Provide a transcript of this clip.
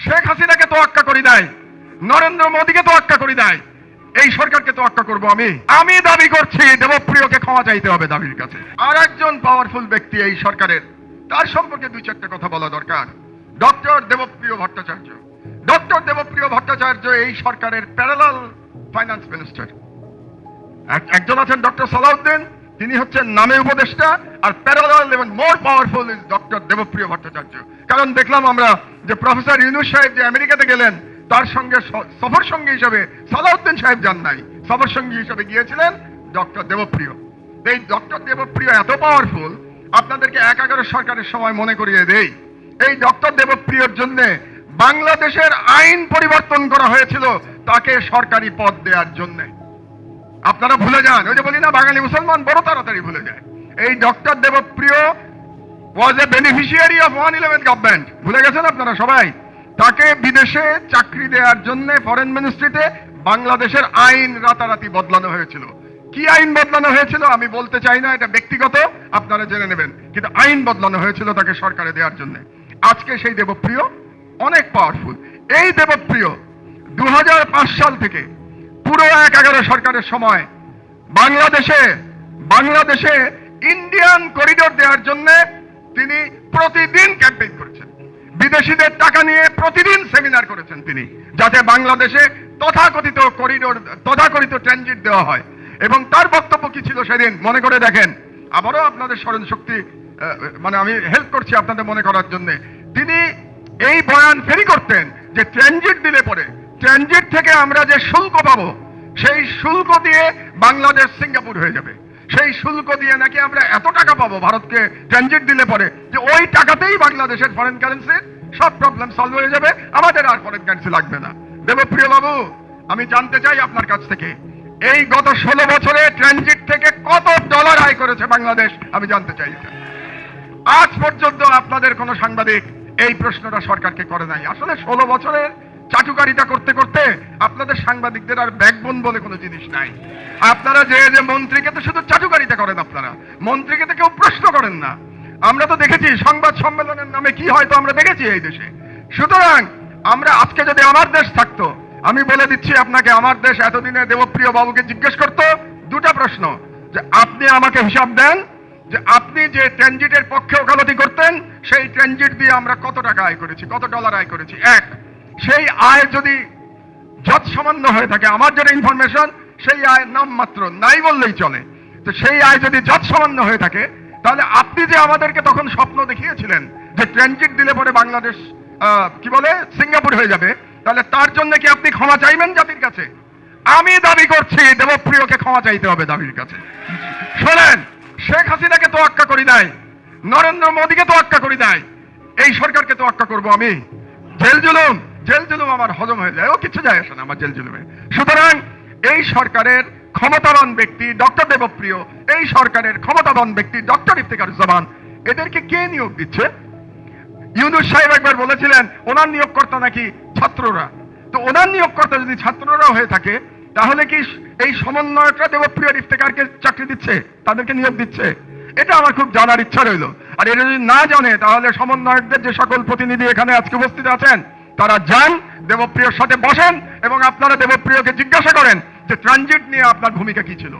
শেখ হাসিনাকে তোয়াক্কা করি নাই, নরেন্দ্র মোদীকে তোয়াক্কা করি নাই, এই সরকারকে তোয়াক্কা করব আমি দাবি করছি দেবপ্রিয়কে ক্ষমা চাইতে হবে দাবির কাছে। আর একজন পাওয়ারফুল ব্যক্তি এই সরকারের, তার সম্পর্কে দুই চারটে কথা বলা দরকার। ডক্টর দেবপ্রিয় ভট্টাচার্য। ডক্টর দেবপ্রিয় ভট্টাচার্য এই সরকারের প্যারালাল ফাইন্যান্স মিনিস্টার। একজন আছেন ডক্টর সালাউদ্দিন, তিনি হচ্ছেন নামে উপদেষ্টা, আর প্যারালাল এবং more powerful is doctor Debapriya Bhattacharya. কারণ দেখলাম আমরা যে প্রফেসর ইউনূস সাহেব যে আমেরিকাতে গেলেন, তার সঙ্গে সফর সঙ্গী হিসেবে সালাউদ্দিন সাহেব যান নাই, সফর সঙ্গী হিসেবে গিয়েছিলেন ডক্টর দেবপ্রিয়। এই ডক্টর দেবপ্রিয় এত পাওয়ারফুল, আপনাদেরকে ১/১১ সরকারের সময় মনে করিয়ে দেই, এই ডক্টর দেবপ্রিয়র জন্য বাংলাদেশের আইন পরিবর্তন করা হয়েছিল তাকে সরকারি পদ দেওয়ার জন্য। আপনারা ভুলে যান, ওই যে বলি না বাঙালি মুসলমান বড় তাড়াতাড়ি ভুলে যায়। এই doctor Debapriya was a beneficiary of 111 government, ভুলে গেছেন আপনারা সবাই। তাকে বিদেশে চাকরি দেওয়ার জন্য ফরেন মিনিস্ট্রিতে বাংলাদেশের আইন রাতারাতি বদলানো হয়েছিল। কি আইন বদলানো হয়েছিল আমি বলতে চাই না, এটা ব্যক্তিগত, আপনারা জেনে নেবেন, কিন্তু আইন বদলানো হয়েছিল তাকে সরকারে দেওয়ার জন্য। আজকে সেই দেবপ্রিয় অনেক পাওয়ারফুল। এই দেবপ্রিয় 2005 সাল থেকে পুরো ১/১১ সরকারের সময় বাংলাদেশে ইন্ডিয়ান করিডোর দেওয়ার জন্য তিনি প্রতিদিন ক্যাম্পেইন করেছেন। বিদেশিদের টাকা নিয়ে প্রতিদিন সেমিনার করেছেন তিনি, যাতে বাংলাদেশে তথাকথিত করিডোর, তথাকথিত ট্রানজিট দেওয়া হয়। এবং তার বক্তব্য কি ছিল সেদিন মনে করে দেখেন, আবারও আপনাদের স্মরণ শক্তি মানে আমি হেল্প করছি আপনাদের মনে করার জন্য। তিনি এই বয়ান ফেরি করতেন যে ট্রানজিট দিলে পরে ট্রানজিট থেকে আমরা যে শুল্ক পাবো, সেই শুল্ক দিয়ে বাংলাদেশ সিঙ্গাপুর হয়ে যাবে। সেই শুল্ক দিয়ে নাকি আমরা এত টাকা পাবো ভারতকে ট্রানজিট দিলে পরে, যে ওই টাকাতেই বাংলাদেশের ফরেন কারেন্সির সব প্রবলেম সলভ হয়ে যাবে, আমাদের আর ফরেন কারেন্সি লাগবে না। দেবপ্রিয় বাবু, আমি জানতে চাই আপনার কাছ থেকে, এই গত 16 বছরে ট্রানজিট থেকে কত ডলার আয় করেছে বাংলাদেশ, আমি জানতে চাই। আজ পর্যন্ত আপনাদের কোন সাংবাদিক এই প্রশ্নটা সরকারকে করে নাই। আসলে 16 বছরের চাটুকারিতা করতে করতে আপনাদের সাংবাদিকদের আর ব্যাকবোন বলে কোনো জিনিস নাই। আপনারা যে মন্ত্রীকে তো শুধু চাটুকারিতা করেন, আপনারা মন্ত্রীকে তো কেউ প্রশ্ন করেন না। আমরা তো দেখেছি সংবাদ সম্মেলনের নামে কি হয়তো আমরা দেখেছি এই দেশে। সুতরাং আমরা আজকে যদি আমার দেশ থাকতো, আমি বলে দিচ্ছি আপনাকে, আমার দেশ এতদিনে দেবপ্রিয় বাবুকে জিজ্ঞেস করতো দুটা প্রশ্ন, যে আপনি আমাকে হিসাব দেন যে আপনি যে ট্রানজিটের পক্ষে ওকালতি করতেন, সেই ট্রানজিট দিয়ে আমরা কত টাকা আয় করেছি, কত ডলার আয় করেছি। এক, সেই আয় যদি যত সামান্য হয়ে থাকে, আমার যেটা ইনফরমেশন, সেই আয়ের নাম মাত্র নাই বললেই চলে, তো সেই আয় যদি যত সামান্য হয়ে থাকে, তাহলে আপনি যে আমাদেরকে তখন স্বপ্ন দেখিয়েছিলেন যে ট্রানজিট দিলে পরে বাংলাদেশ কি বলে সিঙ্গাপুর হয়ে যাবে, তাহলে তার জন্য কি আপনি ক্ষমা চাইবেন জাতির কাছে? আমি দাবি করছি দেবপ্রিয়কে ক্ষমা চাইতে হবে দাবির কাছে। শোনেন, শেখ হাসিনাকে তোয়াক্কা করি নাই, নরেন্দ্র মোদীকে তোয়াক্কা করি নাই, এই সরকারকে তোয়াক্কা করব আমি। জেল জুলুম আমার হজম হয়ে যায়, ও কিছু যায় আসে না আমার জেল জুলুমে। সুতরাং এই সরকারের ক্ষমতাবান ব্যক্তি ডক্টর দেবপ্রিয়, এই সরকারের ক্ষমতাবান ব্যক্তি ডক্টর ইফতেখারুজ্জামান, এদেরকে কে নিয়োগ দিচ্ছে? ইউনূস সাহেব একবার বলেছিলেন ওনার নিয়োগকর্তা নাকি ছাত্ররা। তো ওনার নিয়োগকর্তা যদি ছাত্ররা হয়ে থাকে, তাহলে কি এই সমন্বয়করা দেবপ্রিয় ইফতেখারকে চাকরি দিচ্ছে, তাদেরকে নিয়োগ দিচ্ছে? এটা আমার খুব জানার ইচ্ছা রইল। আর এটা যদি না জানে, তাহলে সমন্বয়কদের যে সকল প্রতিনিধি এখানে আজকে উপস্থিত আছেন, তারা যান দেবপ্রিয়র সাথে বসেন এবং আপনারা দেবপ্রিয়কে জিজ্ঞাসা করেন যে ট্রানজিট নিয়ে আপনার ভূমিকা কি ছিল।